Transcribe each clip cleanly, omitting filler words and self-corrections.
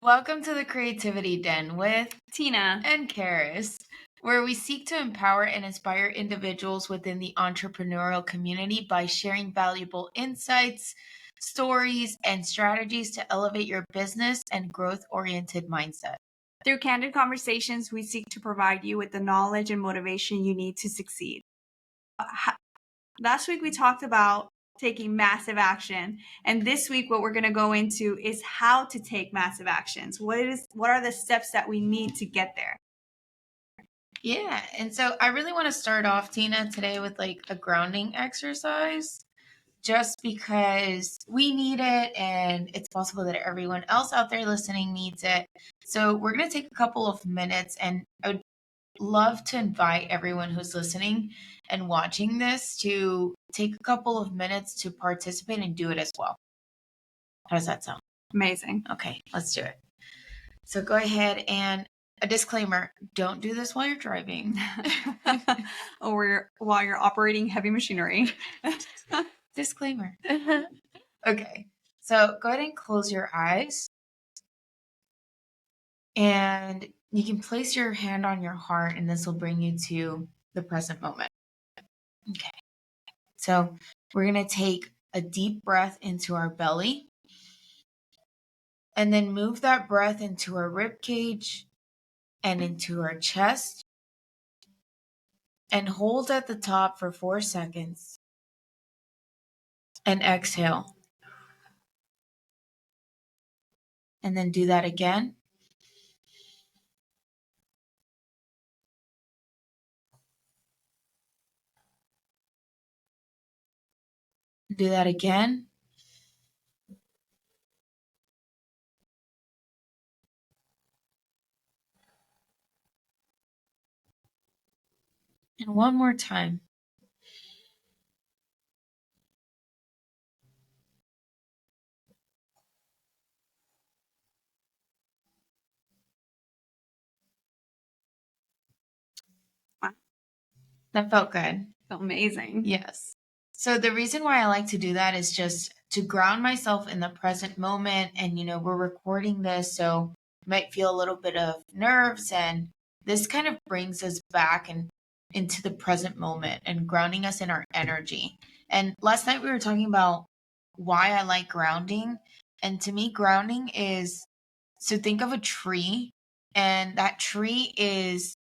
Welcome to the Creativity Den with Tina. and Karis, where we seek to empower and inspire individuals within the entrepreneurial community by sharing valuable insights, stories, and strategies to elevate your business and growth-oriented mindset. Through candid conversations, we seek to provide you with the knowledge and motivation you need to succeed. Last week, we talked about taking massive action. And this week, what we're going to go into is how to take massive actions. What are the steps that we need to get there? Yeah. And so I really want to start off, Tina, today with like a grounding exercise, just because we need it and it's possible that everyone else out there listening needs it. So we're going to take a couple of minutes, and I would love to invite everyone who's listening and watching this to take a couple of minutes to participate and do it as well. How does that sound? Amazing. Okay, let's do it. So go ahead, and a disclaimer, don't do this while you're driving. Or while you're operating heavy machinery. Disclaimer. Okay, so go ahead and close your eyes. And you can place your hand on your heart, and this will bring you to the present moment. Okay. So we're going to take a deep breath into our belly, and then move that breath into our rib cage and into our chest, and hold at the top for 4 seconds, and exhale. And then do that again. Do that again. And one more time. Wow. That felt good. Felt amazing. Yes. So the reason why I like to do that is just to ground myself in the present moment. And, we're recording this, so you might feel a little bit of nerves. And this kind of brings us back and into the present moment and grounding us in our energy. And last night we were talking about why I like grounding. And to me, grounding is, so think of a tree, and that tree is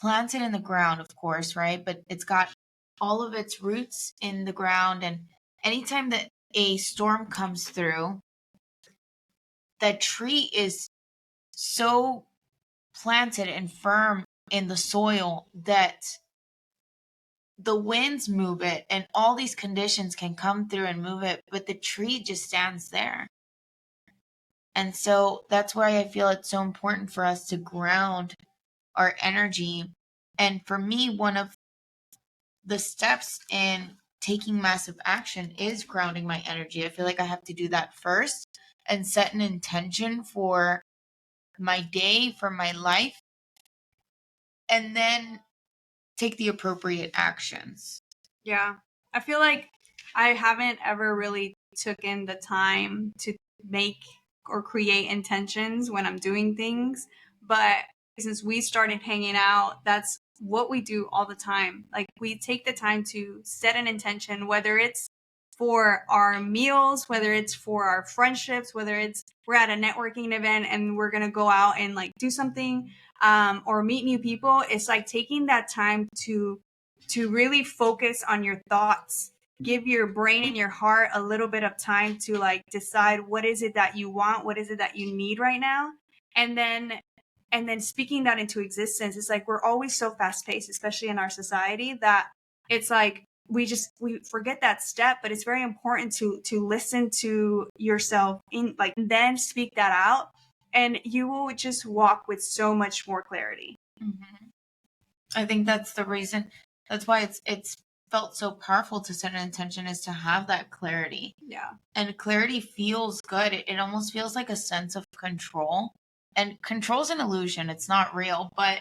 planted in the ground, of course, right? But it's got all of its roots in the ground. And anytime that a storm comes through, that tree is so planted and firm in the soil that the winds move it, and all these conditions can come through and move it, but the tree just stands there. And so that's why I feel it's so important for us to ground our energy. And for me, one of the steps in taking massive action is grounding my energy. I feel like I have to do that first and set an intention for my day, for my life, and then take the appropriate actions. Yeah. I feel like I haven't ever really taken the time to make or create intentions when I'm doing things. But since we started hanging out, that's what we do all the time. Like, we take the time to set an intention, whether it's for our meals, whether it's for our friendships, whether it's we're at a networking event and we're going to go out and like do something, or meet new people. It's like taking that time to really focus on your thoughts, give your brain and your heart a little bit of time to like decide what is it that you want, what is it that you need right now, and then speaking that into existence. It's like we're always so fast paced, especially in our society, that it's like we forget that step. But it's very important to listen to yourself in like, and then speak that out, and you will just walk with so much more clarity. Mm-hmm. I think that's the reason. That's why it's felt so powerful to set an intention, is to have that clarity. Yeah. And clarity feels good. It almost feels like a sense of control. And control's an illusion. It's not real, but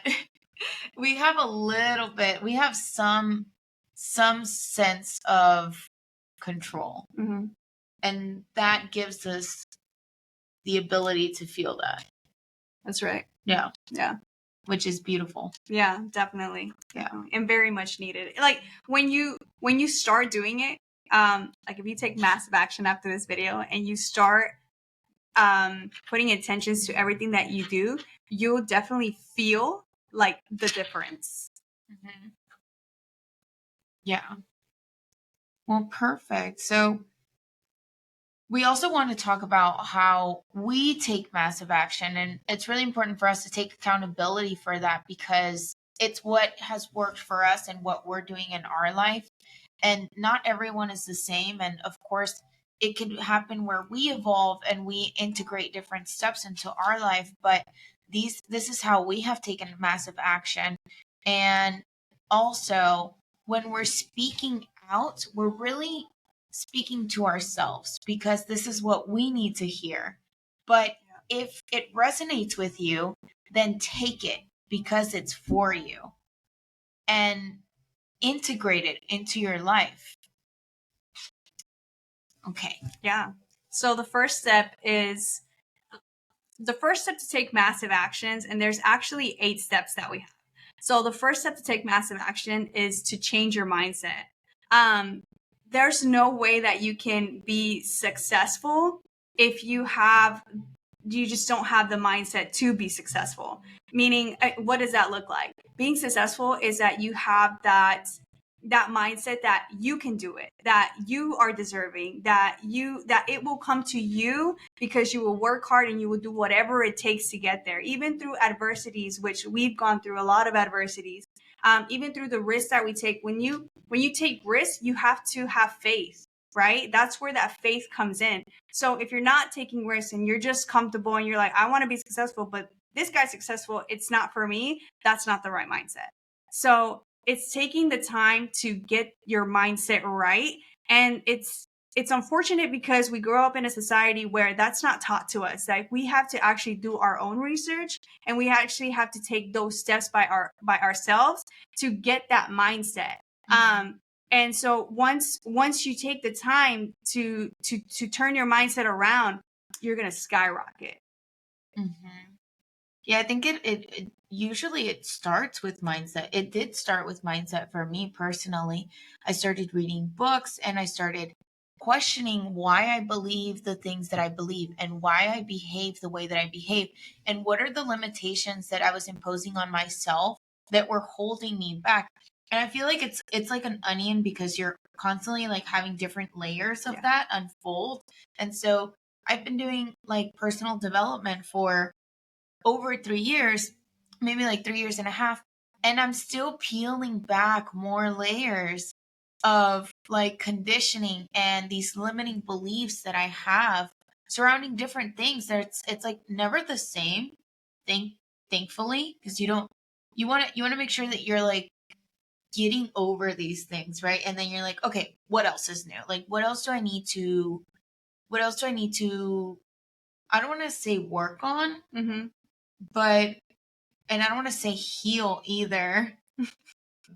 we have a little bit. We have some sense of control. Mm-hmm. And that gives us the ability to feel that. That's right. Yeah. Yeah. Which is beautiful. Yeah, definitely. Yeah. And very much needed. Like when you start doing it, like if you take massive action after this video and you start putting intentions to everything that you do, you'll definitely feel like the difference. Mm-hmm. Yeah. Well, perfect. So we also want to talk about how we take massive action, and it's really important for us to take accountability for that because it's what has worked for us and what we're doing in our life. And not everyone is the same. And of course, it can happen where we evolve and we integrate different steps into our life. But this is how we have taken massive action. And also, when we're speaking out, we're really speaking to ourselves because this is what we need to hear. But if it resonates with you, then take it because it's for you and integrate it into your life. Okay. Yeah. So the first step to take massive actions, and there's actually 8 steps that we have. So the first step to take massive action is to change your mindset. There's no way that you can be successful if you just don't have the mindset to be successful. Meaning, what does that look like? Being successful is that you have that mindset that you can do it, that you are deserving, that it will come to you because you will work hard and you will do whatever it takes to get there, even through adversities, which we've gone through a lot of adversities, even through the risks that we take. When you take risks, you have to have faith, right? That's where that faith comes in. So if you're not taking risks and you're just comfortable and you're like, I want to be successful, but this guy's successful, it's not for me, that's not the right mindset. So it's taking the time to get your mindset right. And it's unfortunate because we grow up in a society where that's not taught to us. Like we have to actually do our own research, and we actually have to take those steps by ourselves to get that mindset. And so once you take the time to turn your mindset around, you're gonna skyrocket. Mm-hmm. Yeah, I think it usually it starts with mindset. It did start with mindset for me personally. I started reading books and I started questioning why I believe the things that I believe and why I behave the way that I behave and what are the limitations that I was imposing on myself that were holding me back. And I feel like it's like an onion because you're constantly like having different layers of that unfold. And so I've been doing like personal development for over 3 years, maybe like 3 years and a half, and I'm still peeling back more layers of like conditioning and these limiting beliefs that I have surrounding different things. That it's like never the same. Thankfully, because you want to make sure that you're like getting over these things, right? And then you're like, okay, what else is new? Like, what else do I need to? What else do I need to? I don't want to say work on, but and I don't want to say heal either,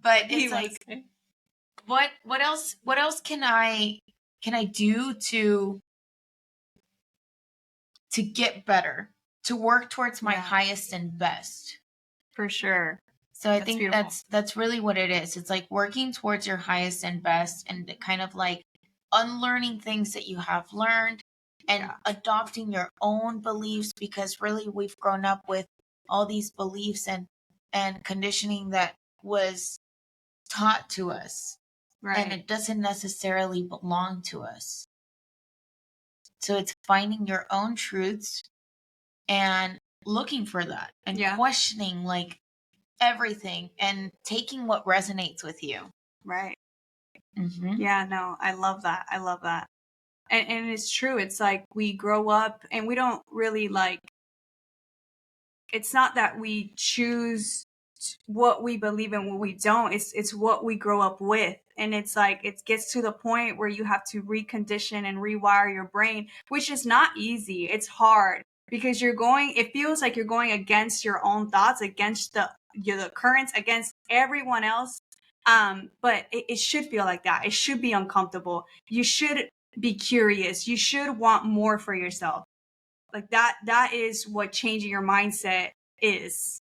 but it's like what else can I do to get better, to work towards my highest and best? For sure. So I think beautiful. That's really what it is. It's like working towards your highest and best and kind of like unlearning things that you have learned and adopting your own beliefs, because really we've grown up with all these beliefs and conditioning that was taught to us. Right. And it doesn't necessarily belong to us. So it's finding your own truths and looking for that and questioning like everything and taking what resonates with you. Right. Mm-hmm. Yeah, no, I love that. I love that. And it's true. It's like we grow up and we don't really like, it's not that we choose what we believe in, what we don't. It's what we grow up with. And it's like it gets to the point where you have to recondition and rewire your brain, which is not easy. It's hard because it feels like you're going against your own thoughts, against the currents, against everyone else. But it should feel like that. It should be uncomfortable. You should be curious. You should want more for yourself. Like that is what changing your mindset is.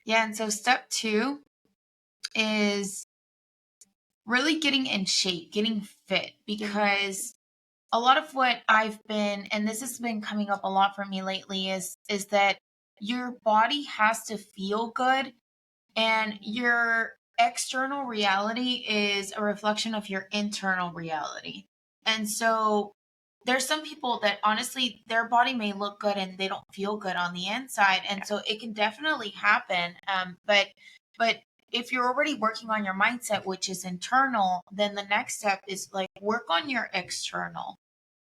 Yeah. And so step 2 is really getting in shape, getting fit, because a lot of what I've been, and this has been coming up a lot for me lately, is that your body has to feel good, and your external reality is a reflection of your internal reality. And so there's some people that honestly their body may look good and they don't feel good on the inside, and so it can definitely happen. But if you're already working on your mindset, which is internal, then the next step is like work on your external.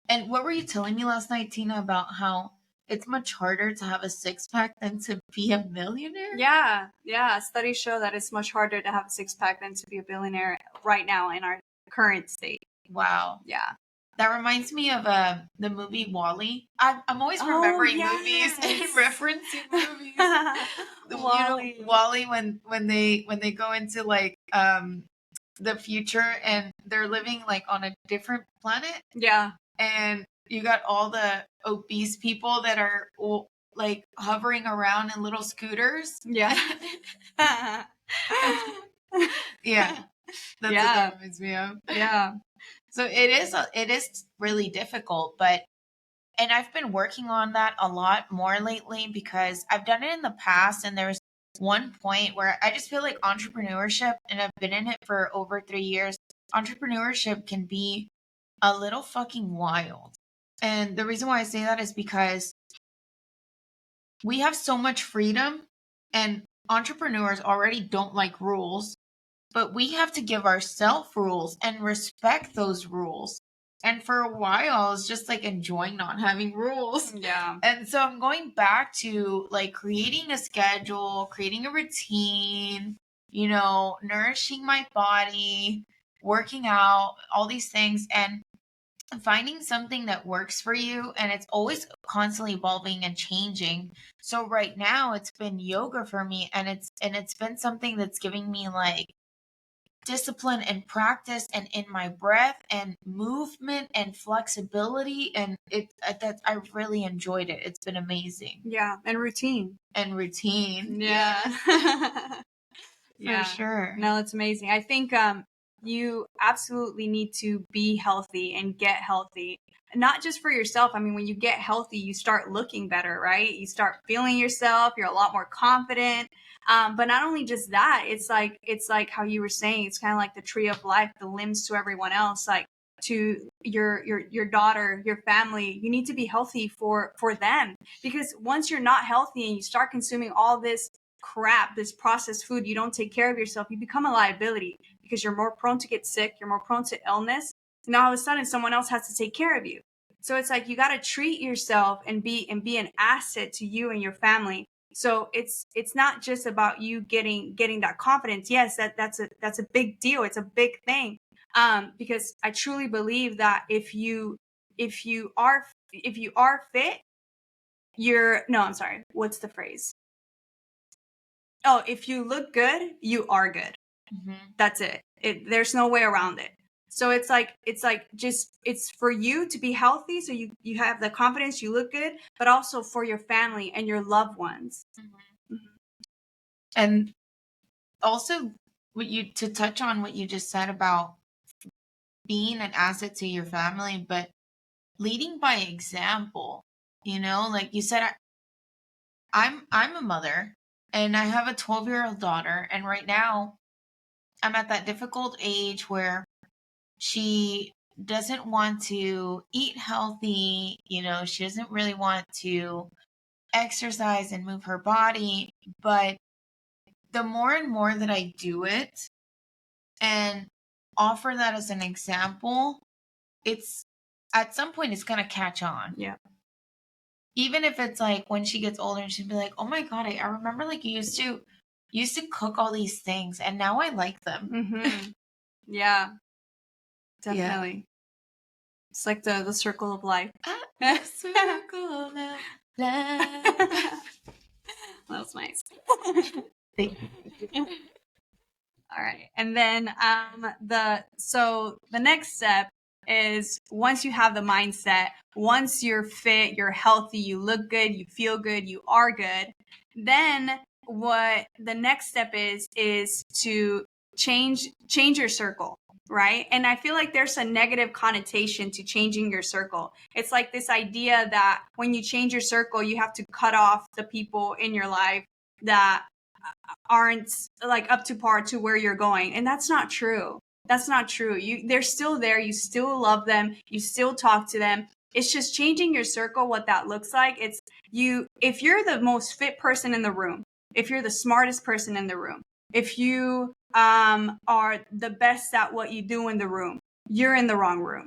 And what were you telling me last night, Tina, about how it's much harder to have a six pack than to be a millionaire? Yeah. Studies show that it's much harder to have a six pack than to be a billionaire right now in our current state. Wow. Yeah. That reminds me of the movie WALL-E. I'm always remembering movies and referencing movies. WALL-E. WALL-E, when they go into like the future and they're living like on a different planet. Yeah. And you got all the obese people that are like hovering around in little scooters. Yeah. Yeah. That's what that reminds me of. Yeah. So it is really difficult, and I've been working on that a lot more lately because I've done it in the past, and there was one point where I just feel like entrepreneurship, and I've been in it for over 3 years, entrepreneurship can be a little fucking wild. And the reason why I say that is because we have so much freedom, and entrepreneurs already don't like rules, but we have to give ourselves rules and respect those rules. And for a while, I was just like enjoying not having rules. Yeah. And so I'm going back to like creating a schedule, creating a routine, nourishing my body, working out, all these things, and finding something that works for you. And it's always constantly evolving and changing. So right now it's been yoga for me, and it's been something that's giving me like discipline and practice and in my breath and movement and flexibility, and that I really enjoyed it. It's been amazing. Yeah, and routine. Yeah. For sure. No, it's amazing. I think you absolutely need to be healthy and get healthy. Not just for yourself. I mean, when you get healthy, you start looking better, right? You start feeling yourself. You're a lot more confident. But not only just that, it's like how you were saying, it's kind of like the tree of life, the limbs to everyone else, like to your daughter, your family. You need to be healthy for them, because once you're not healthy and you start consuming all this crap, this processed food, you don't take care of yourself, you become a liability because you're more prone to get sick, you're more prone to illness. And all of a sudden someone else has to take care of you. So it's like you got to treat yourself and be an asset to you and your family. So it's not just about you getting that confidence. Yes, that's a big deal. It's a big thing. Because I truly believe that if you are fit, I'm sorry. What's the phrase? Oh, if you look good, you are good. Mm-hmm. That's it. There's no way around it. So it's for you to be healthy, so you have the confidence, you look good, but also for your family and your loved ones. Mm-hmm. Mm-hmm. And also, to touch on what you just said about being an asset to your family, but leading by example. Like you said, I'm a mother, and I have a 12-year-old daughter, and right now I'm at that difficult age where she doesn't want to eat healthy, she doesn't really want to exercise and move her body, but the more and more that I do it and offer that as an example, it's at some point it's going to catch on. Yeah. Even if it's like when she gets older and she'll be like, oh my God, I remember like you used to cook all these things and now I like them. Mm-hmm. Yeah, definitely. Yeah. It's like the circle of life. The circle of life. That was nice. Thank you. All right. And then the next step is once you have the mindset, once you're fit, you're healthy, you look good, you feel good, you are good, then what the next step is to change your circle, right? And I feel like there's a negative connotation to changing your circle. It's like this idea that when you change your circle, you have to cut off the people in your life that aren't like up to par to where you're going. And that's not true. That's not true. They're still there. You still love them. You still talk to them. It's just changing your circle, what that looks like. It's you, if you're the most fit person in the room, if you're the smartest person in the room, if you are the best at what you do in the room, you're in the wrong room.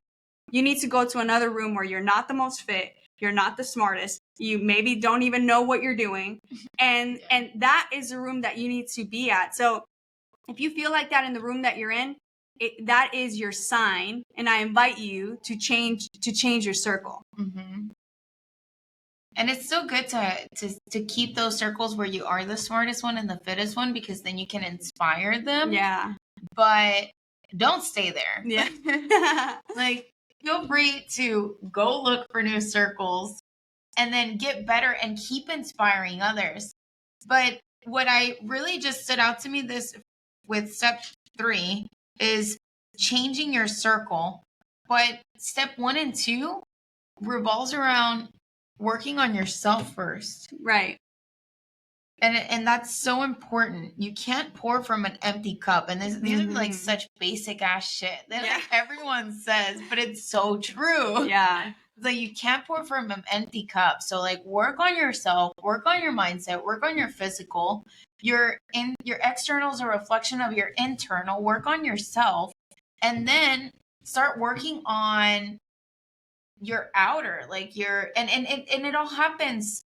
You need to go to another room where you're not the most fit, you're not the smartest, you maybe don't even know what you're doing, and that is the room that you need to be at. So if you feel like that in the room that you're in, that is your sign, and I invite you to change your circle. Mm-hmm. And it's so good to keep those circles where you are the smartest one and the fittest one, because then you can inspire them. Yeah. But don't stay there. Yeah. Like, feel free to go look for new circles and then get better and keep inspiring others. But what I really just stood out to me this with step 3 is changing your circle. But step 1 and 2 revolves around working on yourself first. Right. And that's so important. You can't pour from an empty cup. And these are like such basic ass shit that like everyone says, but it's so true. Yeah. It's like you can't pour from an empty cup. So like work on yourself, work on your mindset, work on your physical. Your external is a reflection of your internal. Work on yourself, and then start working on your outer, like and it all happens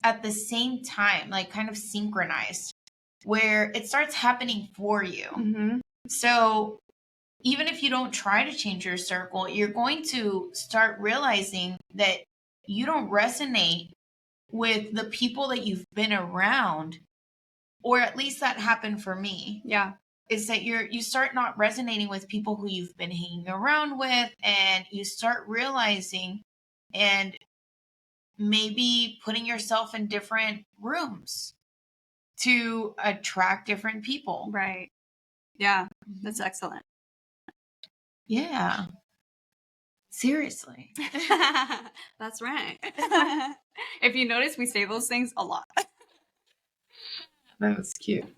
at the same time, like kind of synchronized, where it starts happening for you. Mm-hmm. So even if you don't try to change your circle, you're going to start realizing that you don't resonate with the people that you've been around, or at least that happened for me. Yeah. Is that you start not resonating with people who you've been hanging around with, and you start realizing and maybe putting yourself in different rooms to attract different people. Right. Yeah. That's excellent. Yeah. Seriously. That's right. If you notice, we say those things a lot. That was cute.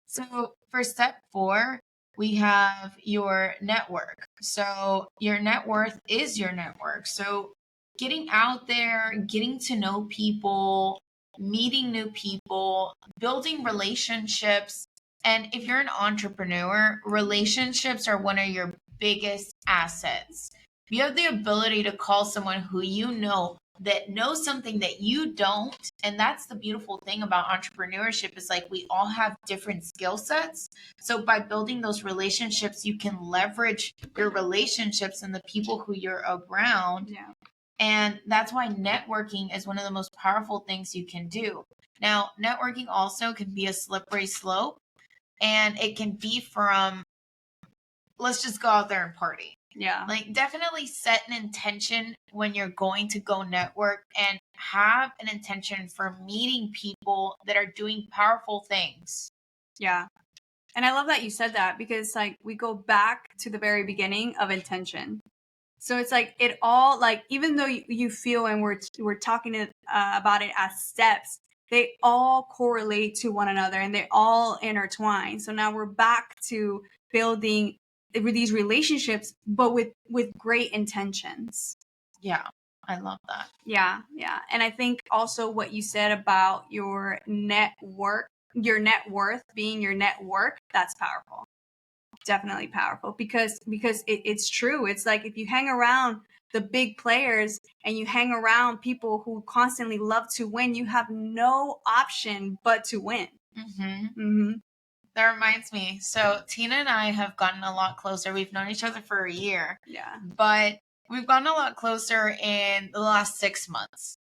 So for step 4, we have your network. So your net worth is your network. So getting out there, getting to know people, meeting new people, building relationships. And if you're an entrepreneur, relationships are one of your biggest assets. You have the ability to call someone who you know that knows something that you don't. And that's the beautiful thing about entrepreneurship, is like we all have different skill sets. So by building those relationships, you can leverage your relationships and the people who you're around. Yeah. And that's why networking is one of the most powerful things you can do. Now, networking also can be a slippery slope, and it can be from, let's just go out there and party. Yeah. Like, definitely set an intention when you're going to go network, and have an intention for meeting people that are doing powerful things. Yeah. And I love that you said that, because like we go back to the very beginning of intention. So it's like it all, like, even though you feel, and we're talking about it as steps, they all correlate to one another and they all intertwine. So now we're back to building these relationships, but with great intentions. Yeah, I love that. Yeah, yeah. And I think also what you said about your net worth being your network, that's powerful. Definitely powerful, because it's true. It's like if you hang around the big players and you hang around people who constantly love to win, you have no option but to win. Mm-hmm. Mm-hmm. That reminds me. So Tina and I have gotten a lot closer. We've known each other for a year. Yeah. But we've gotten a lot closer in the last 6 months.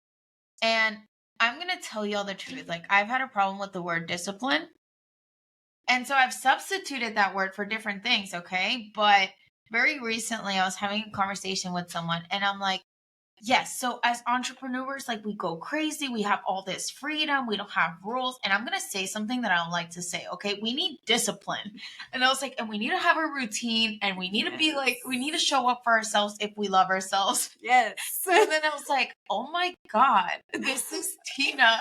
And I'm going to tell y'all the truth. Like, I've had a problem with the word discipline. And so I've substituted that word for different things, okay? But very recently I was having a conversation with someone and I'm like, yes, so as entrepreneurs, like we go crazy, we have all this freedom, we don't have rules. And I'm going to say something that I don't like to say, okay? We need discipline. And I was like, and we need to have a routine and we need to be like, we need to show up for ourselves if we love ourselves. Yes. And then I was like, oh my God, this is Tina.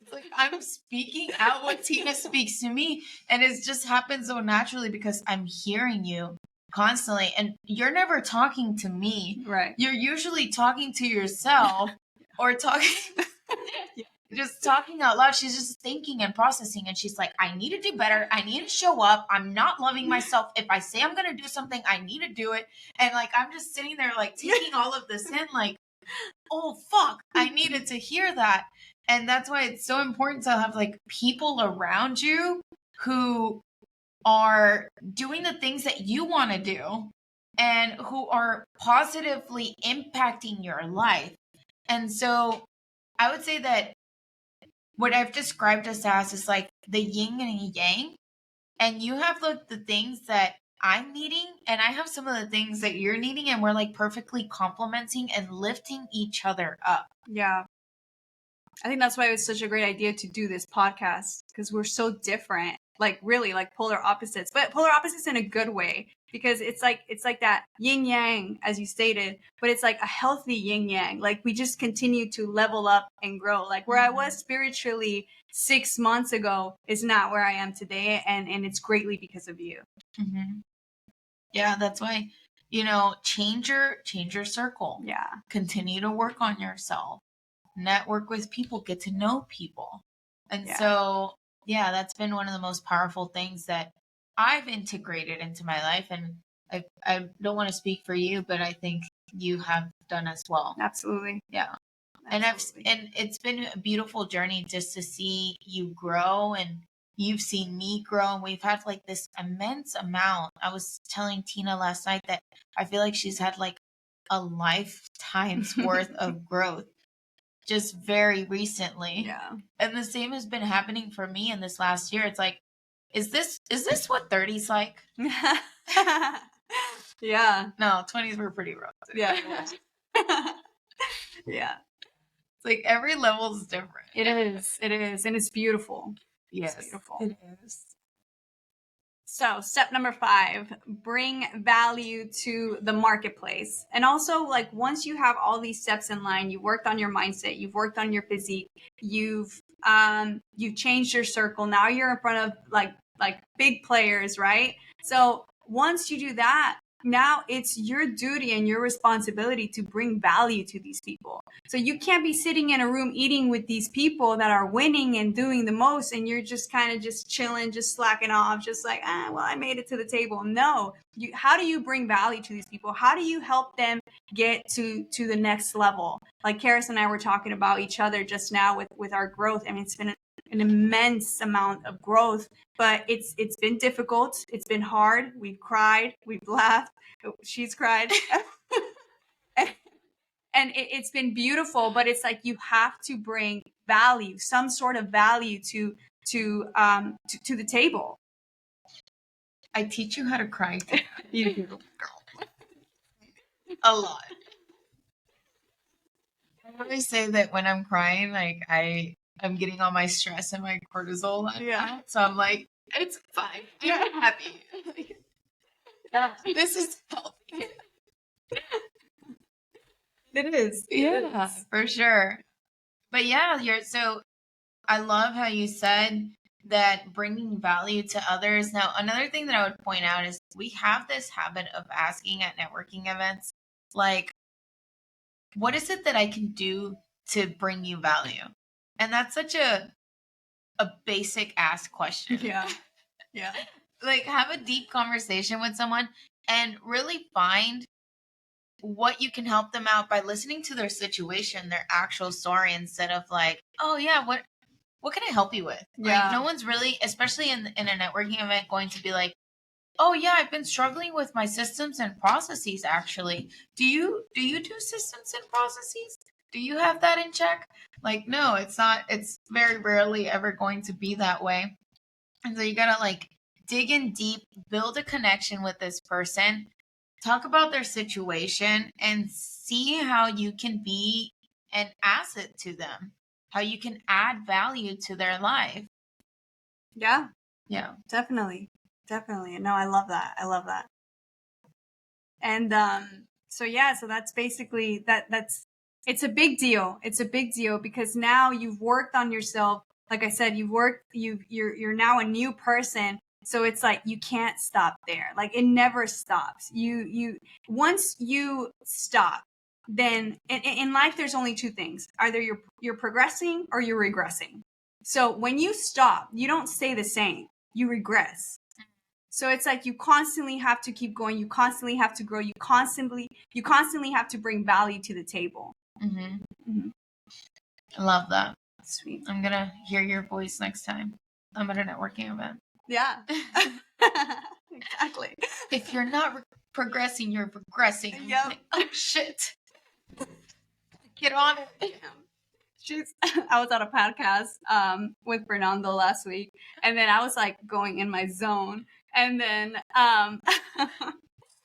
It's like I'm speaking out what Tina speaks to me. And it just happens so naturally because I'm hearing you constantly. And you're never talking to me. Right. You're usually talking to yourself or talking just talking out loud. She's just thinking and processing. And she's like, I need to do better. I need to show up. I'm not loving myself. If I say I'm gonna do something, I need to do it. And like I'm just sitting there like taking all of this in, like, oh fuck, I needed to hear that. And that's why it's so important to have like people around you who are doing the things that you want to do and who are positively impacting your life. And so I would say that what I've described us as is like the yin and yang. And you have like the things that I'm needing, and I have some of the things that you're needing, and we're like perfectly complementing and lifting each other up. Yeah. I think that's why it was such a great idea to do this podcast, because we're so different, like really like polar opposites, but polar opposites in a good way, because it's like that yin yang, as you stated, but it's like a healthy yin yang. Like we just continue to level up and grow. Like where I was spiritually 6 months ago is not where I am today. And it's greatly because of you. Mm-hmm. Yeah, that's why, change your circle. Yeah. Continue to work on yourself. Network with people, get to know people. And so, yeah, that's been one of the most powerful things that I've integrated into my life. And I don't want to speak for you, but I think you have done as well. Absolutely. Yeah. Absolutely. And it's been a beautiful journey just to see you grow, and you've seen me grow, and we've had like this immense amount. I was telling Tina last night that I feel like she's had like a lifetime's worth of growth just very recently. Yeah. And the same has been happening for me in this last year. It's like, is this what 30's like? Yeah. No, 20s were pretty rough. Yeah. Yeah. It's like every level is different. It is. It is. And it's beautiful. Yes. It's beautiful. It is. So step number 5, bring value to the marketplace. And also, like, once you have all these steps in line, you worked on your mindset, you've worked on your physique, you've changed your circle. Now you're in front of like big players, right? So once you do that, now it's your duty and your responsibility to bring value to these people. So you can't be sitting in a room eating with these people that are winning and doing the most, and you're just kind of just chilling, just slacking off, just like, well, I made it to the table. No, how do you bring value to these people? How do you help them get to the next level? Like Karis and I were talking about each other just now with our growth. I mean, it's been an immense amount of growth, but it's been difficult. It's been hard. We've cried, we've laughed, she's cried. And it's been beautiful, but it's like you have to bring value, some sort of value to the table. I teach you how to cry. You do, girl. A lot. I always say that when I'm crying, like I'm getting all my stress and my cortisol out. So I'm like, it's fine. I'm happy. This is healthy. It is. Yeah, for sure. But yeah, so I love how you said that bringing value to others. Now, another thing that I would point out is we have this habit of asking at networking events, like, what is it that I can do to bring you value? And that's such a basic ask question. Yeah. Yeah. Like, have a deep conversation with someone and really find what you can help them out by listening to their situation, their actual story, instead of like, oh yeah, what can I help you with? Yeah. Like, no one's really, especially in a networking event, going to be like, oh yeah, I've been struggling with my systems and processes. Actually, do you do systems and processes? Do you have that in check? Like, no, it's not. It's very rarely ever going to be that way. And so you gotta like dig in deep, build a connection with this person, talk about their situation, and see how you can be an asset to them, how you can add value to their life. Yeah. Yeah. Definitely. Definitely. No, I love that. I love that. And so yeah, so that's basically that's it's a big deal. It's a big deal because now you've worked on yourself. Like I said, you're now a new person. So it's like you can't stop there. Like it never stops. You once you stop, then in life there's only two things. Either you're progressing or you're regressing. So when you stop, you don't stay the same. You regress. So it's like you constantly have to keep going. You constantly have to grow. You constantly have to bring value to the table. Mm-hmm. Mm-hmm. I love that. Sweet. I'm going to hear your voice next time I'm at a networking event. Yeah. Exactly. If you're not progressing, you're regressing. Yep. Like, oh, shit. Get on it. I was on a podcast with Fernando last week, and then I was like going in my zone, and then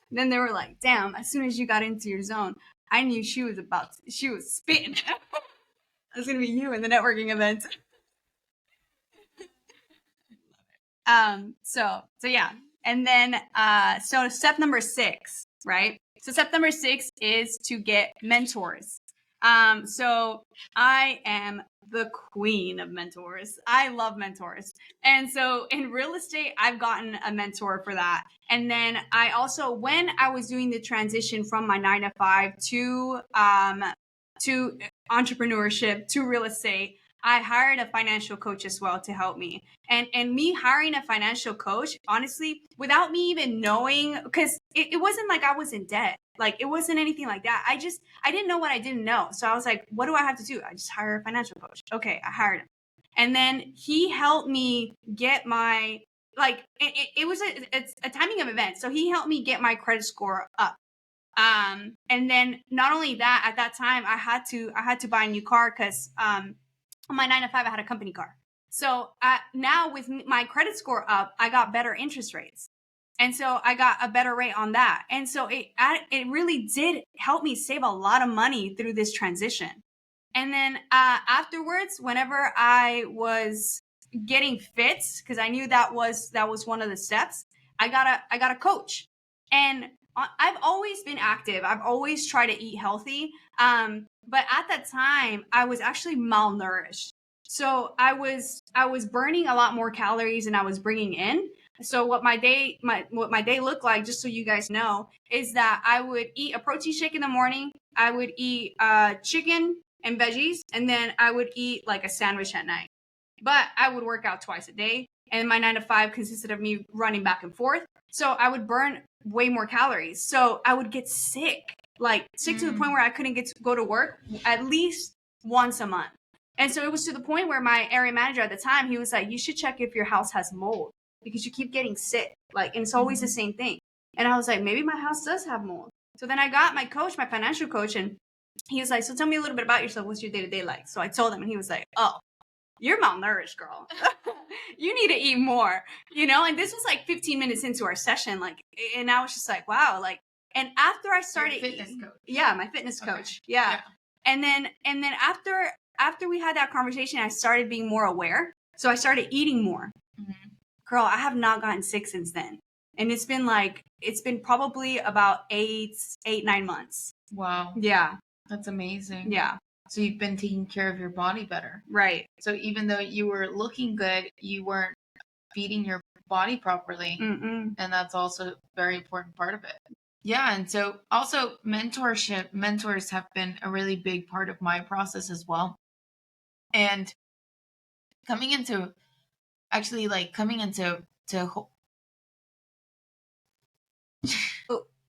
then they were like, "Damn!" As soon as you got into your zone, I knew she was spitting. It was gonna be you in the networking event. So yeah, and then so step number 6, right? So step number 6 is to get mentors. So I am the queen of mentors. I love mentors. And so in real estate, I've gotten a mentor for that. And then I also, when I was doing the transition from my 9 to 5 to entrepreneurship to real estate, I hired a financial coach as well to help me. And me hiring a financial coach, honestly, without me even knowing, because it wasn't like I was in debt. Like it wasn't anything like that. I didn't know what I didn't know. So I was like, what do I have to do? I just hire a financial coach. Okay, I hired him. And then he helped me get my, like, it was a timing of events. So he helped me get my credit score up. And then not only that, at that time I had to buy a new car because on my 9 to 5 I had a company car. So now with my credit score up, I got better interest rates. And so I got a better rate on that. And so it really did help me save a lot of money through this transition. And then afterwards, whenever I was getting fit, because I knew that was one of the steps, I got a coach. And I've always been active. I've always tried to eat healthy. But at that time, I was actually malnourished. So I was burning a lot more calories than I was bringing in. So what my day looked like, just so you guys know, is that I would eat a protein shake in the morning. I would eat chicken and veggies, and then I would eat like a sandwich at night. But I would work out twice a day, and my 9 to 5 consisted of me running back and forth. So I would burn way more calories. So I would get sick to the point where I couldn't go to work at least once a month. And so it was to the point where my area manager at the time, he was like, you should check if your house has mold because you keep getting sick. Like, and it's always the same thing. And I was like, maybe my house does have mold. So then I got my coach, my financial coach, and he was like, so tell me a little bit about yourself. What's your day-to-day like? So I told him, and he was like, oh, you're malnourished, girl. You need to eat more, and this was like 15 minutes into our session. Like, and I was just like, wow. Like, and after I started Your fitness coach. Yeah, my fitness coach. Yeah. And then after we had that conversation, I started being more aware. So I started eating more. Mm-hmm. Girl, I have not gotten sick since then. And it's been probably about 9 months. Wow. Yeah. That's amazing. Yeah. So you've been taking care of your body better. Right. So even though you were looking good, you weren't feeding your body properly. Mm-mm. And that's also a very important part of it. Yeah. And so also mentors have been a really big part of my process as well. And coming into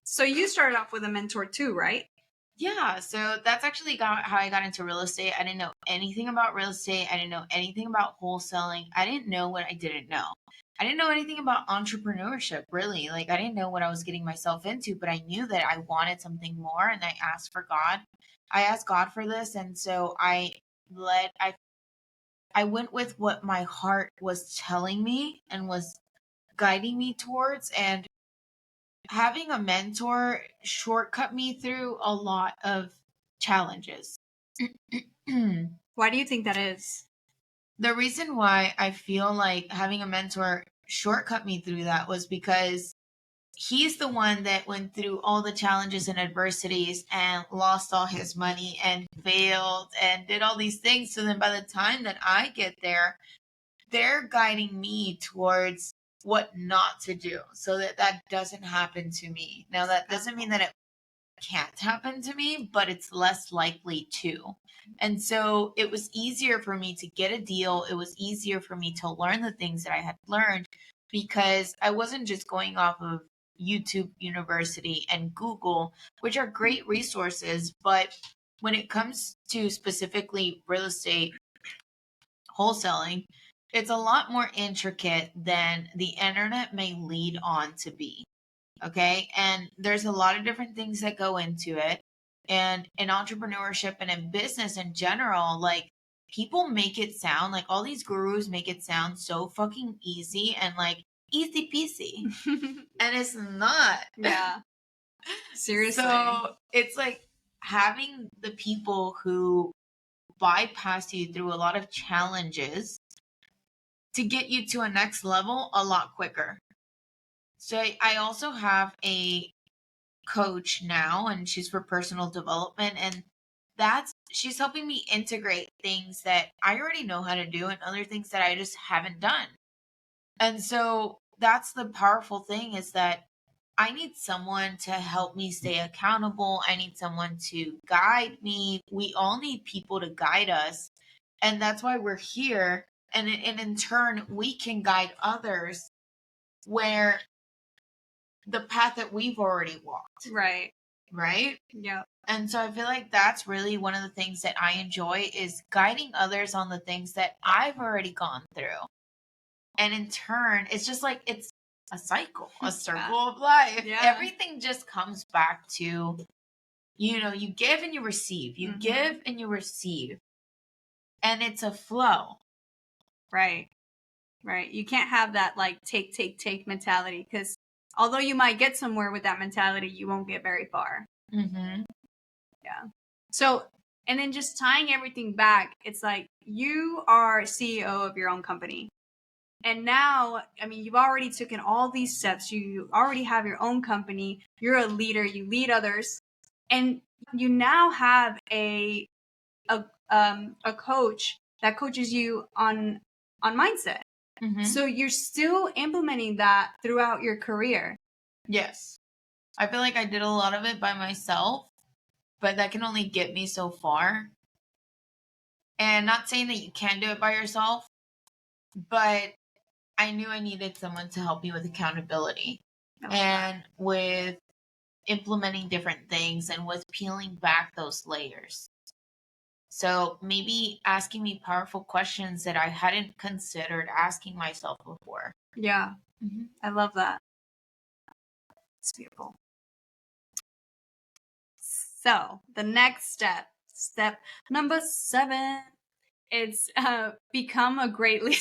So you started off with a mentor too, right? Yeah, so that's actually how I got into real estate. I didn't know anything about real estate. I didn't know anything about wholesaling. I didn't know what I didn't know. I didn't know anything about entrepreneurship, really. Like, I didn't know what I was getting myself into, but I knew that I wanted something more, and I asked for God. I asked God for this, and so I went with what my heart was telling me and was guiding me towards. And having a mentor shortcut me through a lot of challenges. Why do you think that is? The reason why I feel like having a mentor shortcut me through that was because he's the one that went through all the challenges and adversities and lost all his money and failed and did all these things. So then by the time that I get there, they're guiding me towards what not to do so that that doesn't happen to me. Now, that doesn't mean that it can't happen to me, but it's less likely to. And so it was easier for me to get a deal. It was easier for me to learn the things that I had learned because I wasn't just going off of YouTube University and Google, which are great resources. But when it comes to specifically real estate wholesaling, it's a lot more intricate than the internet may lead on to be. Okay. And there's a lot of different things that go into it. And in entrepreneurship and in business in general, like people make it sound like all these gurus make it sound so fucking easy and like easy peasy. And it's not. Yeah. Seriously. So it's like having the people who bypass you through a lot of challenges to get you to a next level a lot quicker. So I also have a coach now, and she's for personal development, and she's helping me integrate things that I already know how to do and other things that I just haven't done. And so that's the powerful thing, is that I need someone to help me stay accountable. I need someone to guide me. We all need people to guide us. And that's why we're here. And in turn, we can guide others where the path that we've already walked. Right. Right? Yeah. And so I feel like that's really one of the things that I enjoy, is guiding others on the things that I've already gone through. And in turn, it's just like it's a cycle, a circle of life. Yeah. Everything just comes back to, you give and you receive. You give and you receive. And it's a flow. Right. Right. You can't have that like take mentality, because although you might get somewhere with that mentality, you won't get very far. Mm-hmm. Yeah. So, and then just tying everything back, it's like you are CEO of your own company. And now, I mean, you've already taken all these steps. You already have your own company. You're a leader. You lead others, and you now have a coach that coaches you on mindset. Mm-hmm. So you're still implementing that throughout your career. Yes. I feel like I did a lot of it by myself, but that can only get me so far. And not saying that you can't do it by yourself, but I knew I needed someone to help me with accountability and with implementing different things and with peeling back those layers. So maybe asking me powerful questions that I hadn't considered asking myself before. Yeah. Mm-hmm. I love that. It's beautiful. So the next step number 7, it's become a great leader.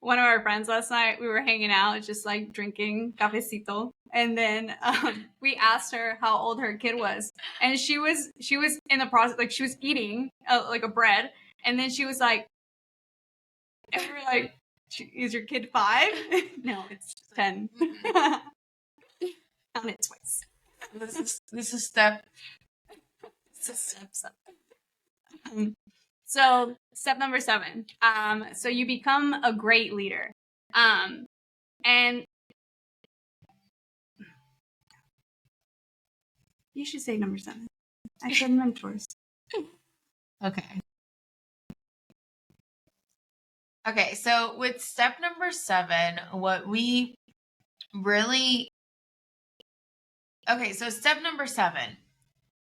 One of our friends last night, we were hanging out, just like drinking cafecito, and then we asked her how old her kid was, and she was in the process, like she was eating like a bread, and then she was like, and we were like, "Is your kid 5?" No, it's 10. Count it twice. This is step. It's a step 7. So step number 7. So you become a great leader. And you should say number 7. I said mentors. Okay. Okay, so with step number 7, what we really... Okay, so step number 7,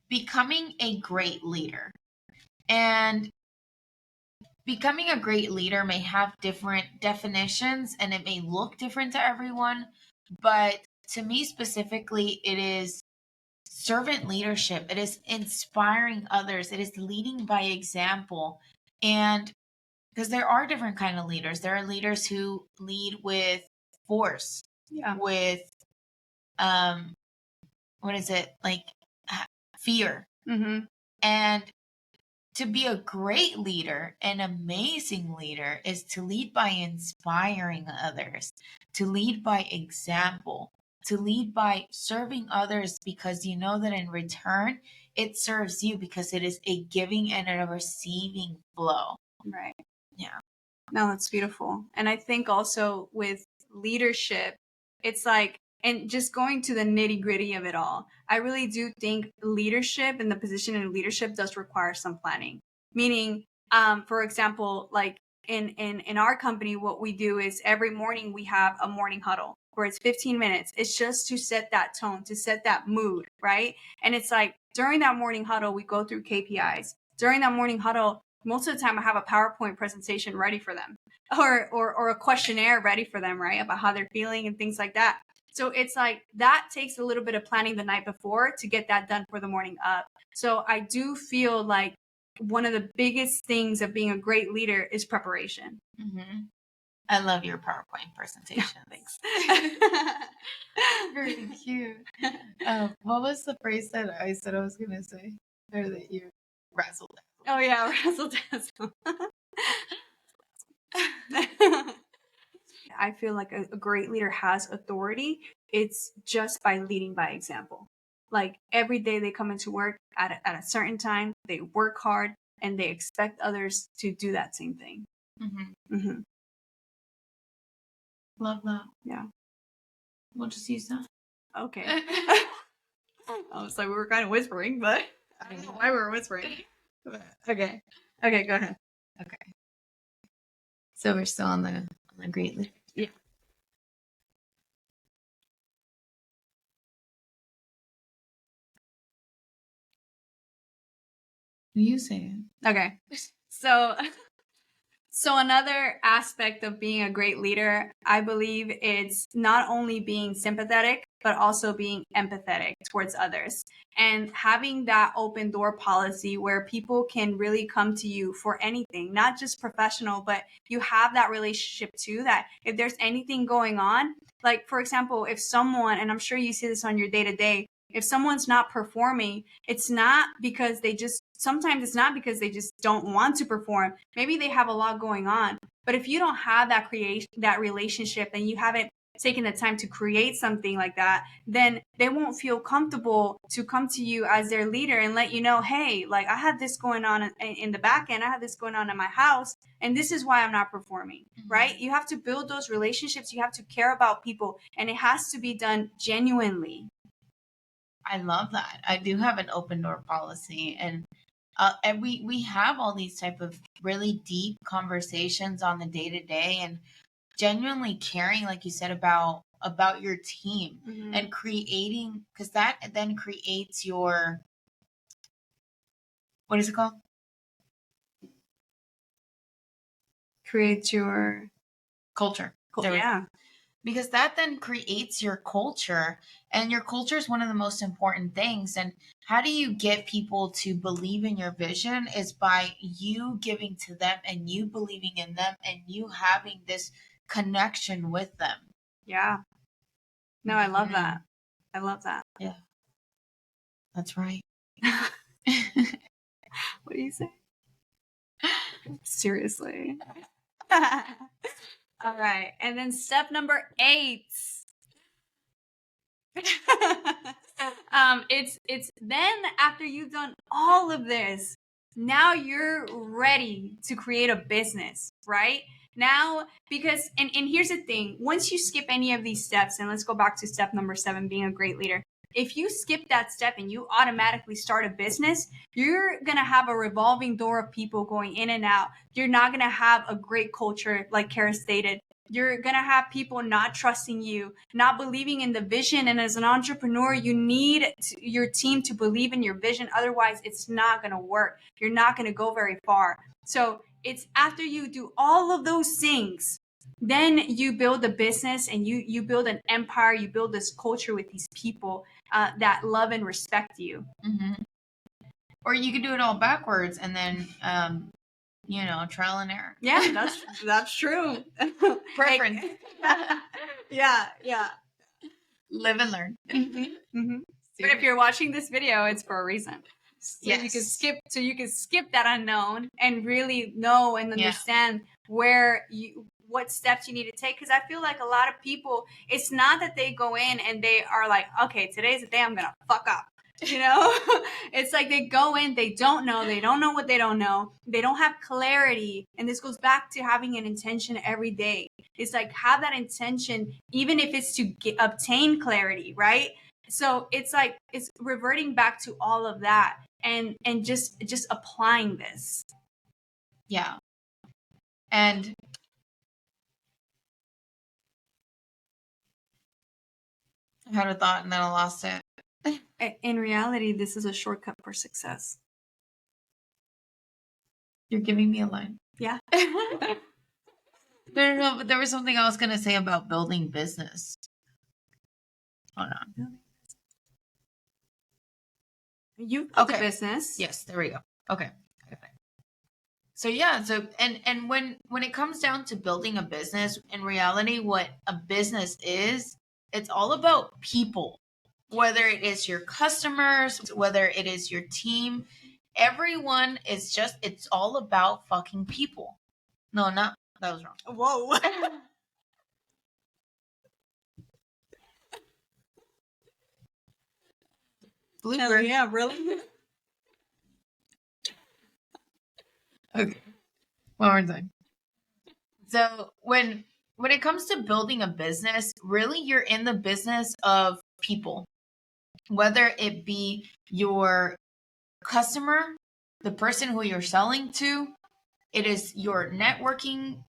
becoming a great leader. And becoming a great leader may have different definitions and it may look different to everyone, but to me specifically, it is servant leadership. It is inspiring others. It is leading by example. And because there are different kind of leaders. There are leaders who lead with force, with what is it, like fear. And to be a great leader, an amazing leader, is to lead by inspiring others, to lead by example, to lead by serving others, because you know that in return it serves you, because it is a giving and a receiving flow. Right. Yeah. No, that's beautiful. And I think also with leadership, it's like, and just going to the nitty gritty of it all, I really do think leadership and the position in leadership does require some planning. Meaning, for example, like in our company, what we do is every morning we have a morning huddle where it's 15 minutes. It's just to set that tone, to set that mood, right? And it's like during that morning huddle, we go through KPIs. During that morning huddle, most of the time I have a PowerPoint presentation ready for them, or a questionnaire ready for them, right? About how they're feeling and things like that. So it's like that takes a little bit of planning the night before to get that done for the morning up. So I do feel like one of the biggest things of being a great leader is preparation. I love your PowerPoint presentation. Thanks. Very cute. What was the phrase that I said I was going to say? Or that you razzle dazzle? Oh yeah, razzle dazzle. I feel like a great leader has authority. It's just by leading by example. Like every day they come into work at a certain time, they work hard, and they expect others to do that same thing. Love that. Yeah. We'll just use that. Okay. I was like, we were kind of whispering, but I don't know why we were whispering. Okay. Okay, go ahead. Okay. So we're still on the great leader. Yeah. You say it. Okay. So another aspect of being a great leader, I believe it's not only being sympathetic, but also being empathetic towards others, and having that open door policy where people can really come to you for anything, not just professional, but you have that relationship too, that if there's anything going on, like for example, if someone, and I'm sure you see this on your day to day, if someone's not performing, it's not because sometimes it's not because they just don't want to perform. Maybe they have a lot going on. But if you don't have that relationship, and you haven't taken the time to create something like that, then they won't feel comfortable to come to you as their leader and let you know, hey, like I had this going on in the back end, I had this going on in my house, and this is why I'm not performing, right? You have to build those relationships. You have to care about people, and it has to be done genuinely. I love that. I do have an open door policy, and we have all these type of really deep conversations on the day to day, and genuinely caring, like you said, about your team, and creating, because that then creates your, what is it called? Creates your culture. Yeah. Because that then creates your culture, and your culture is one of the most important things. And how do you get people to believe in your vision is by you giving to them, and you believing in them, and you having this connection with them. Yeah. No, I love that. I love that. Yeah. That's right. What do you say? Seriously. All right. And then step number 8. It's then after you've done all of this, now you're ready to create a business, right? Now, because, and here's the thing, once you skip any of these steps, and let's go back to step number 7, being a great leader. If you skip that step and you automatically start a business, you're going to have a revolving door of people going in and out. You're not going to have a great culture, like Kara stated. You're going to have people not trusting you, not believing in the vision. And as an entrepreneur, you need your team to believe in your vision. Otherwise, it's not going to work. You're not going to go very far. So it's after you do all of those things, then you build a business, and you build an empire. You build this culture with these people that love and respect you. Or you could do it all backwards, and then trial and error. Yeah, that's true. Preference. Yeah. Live and learn. Mm-hmm. But if you're watching this video, it's for a reason. So yes. you can skip that unknown and really know and understand what steps you need to take. Because I feel like a lot of people, it's not that they go in and they are like, okay, today's the day I'm gonna fuck up. It's like they go in, they don't know what they don't know, they don't have clarity. And this goes back to having an intention every day. It's like, have that intention, even if it's to obtain clarity, right? So it's like, it's reverting back to all of that and just applying this. Yeah. And I had a thought and then I lost it. In reality, this is a shortcut for success. You're giving me a line. Yeah. No, but there was something I was going to say about building business. Hold on. You built a business. Yes, there we go. Okay. So yeah, and when it comes down to building a business, in reality, what a business is, it's all about people. Whether it is your customers, whether it is your team, everyone is it's all about fucking people. No, that was wrong. Whoa. Blooper. Yeah, really? Okay. One more time. So when it comes to building a business, really you're in the business of people. Whether it be your customer, the person who you're selling to, it is your networking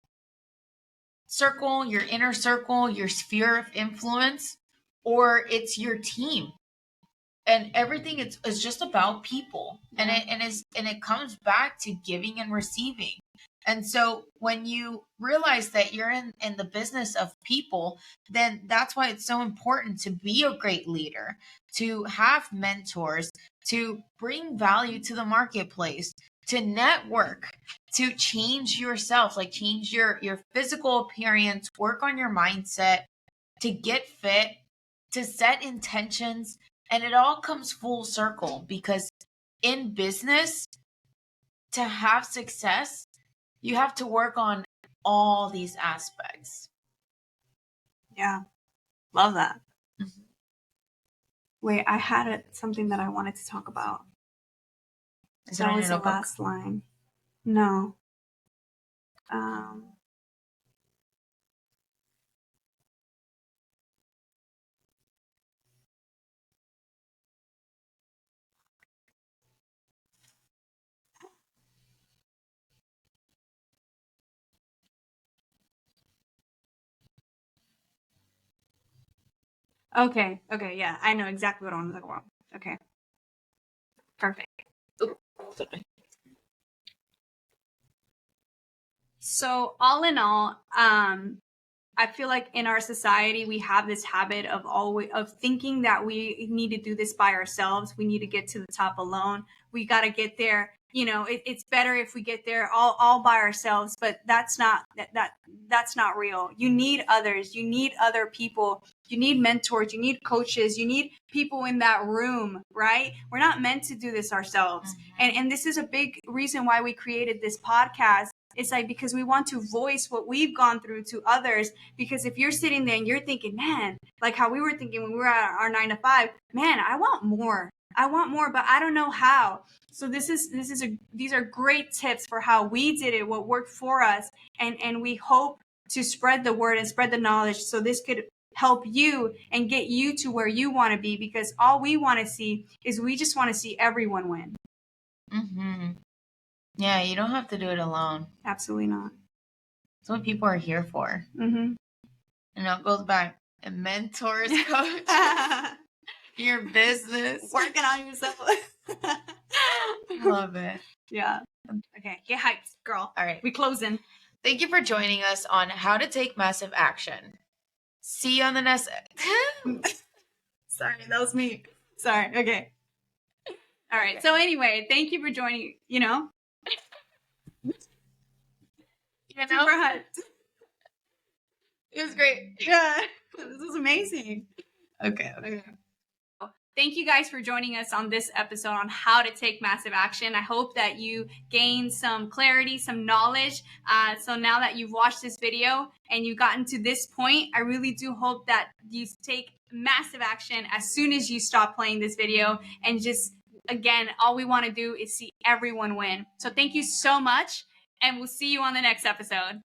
circle, your inner circle, your sphere of influence, or it's your team. And everything is just about people. And it comes back to giving and receiving. And so when you realize that you're in the business of people, then that's why it's so important to be a great leader, to have mentors, to bring value to the marketplace, to network, to change yourself, like change your physical appearance, work on your mindset, to get fit, to set intentions. And it all comes full circle, because in business, to have success, you have to work on all these aspects. Yeah. Love that. Mm-hmm. Wait, I had something that I wanted to talk about. That was the last line. No. Okay, yeah, I know exactly what I want to talk about. Okay. Perfect. Ooh, sorry. So all in all, I feel like in our society, we have this habit of thinking that we need to do this by ourselves. We need to get to the top alone. We got to get there. It's better if we get there all by ourselves, but that's not real. You need others. You need other people. You need mentors. You need coaches. You need people in that room, right? We're not meant to do this ourselves. Mm-hmm. And this is a big reason why we created this podcast. It's like, because we want to voice what we've gone through to others. Because if you're sitting there and you're thinking, man, like how we were thinking when we were at our 9 to 5, man, I want more, but I don't know how. So these are great tips for how we did it, what worked for us. And we hope to spread the word and spread the knowledge, so this could help you and get you to where you want to be, because all we want to see is, we just want to see everyone win. Mm-hmm. Yeah, you don't have to do it alone. Absolutely not. That's what people are here for. Mm-hmm. And it goes back. A mentor's coach. Your business. Working on yourself. Love it. Yeah. Okay, get hyped, girl. All right. We closing. Thank you for joining us on how to take massive action. See you on the next... Sorry, that was me. Sorry. Okay. All right. Okay. So anyway, thank you for joining, You know? Super hyped. It was great. Yeah. This was amazing. Okay. Thank you guys for joining us on this episode on how to take massive action. I hope that you gained some clarity, some knowledge. So now that you've watched this video and you've gotten to this point, I really do hope that you take massive action as soon as you stop playing this video. And just, again, all we want to do is see everyone win. So thank you so much, and we'll see you on the next episode.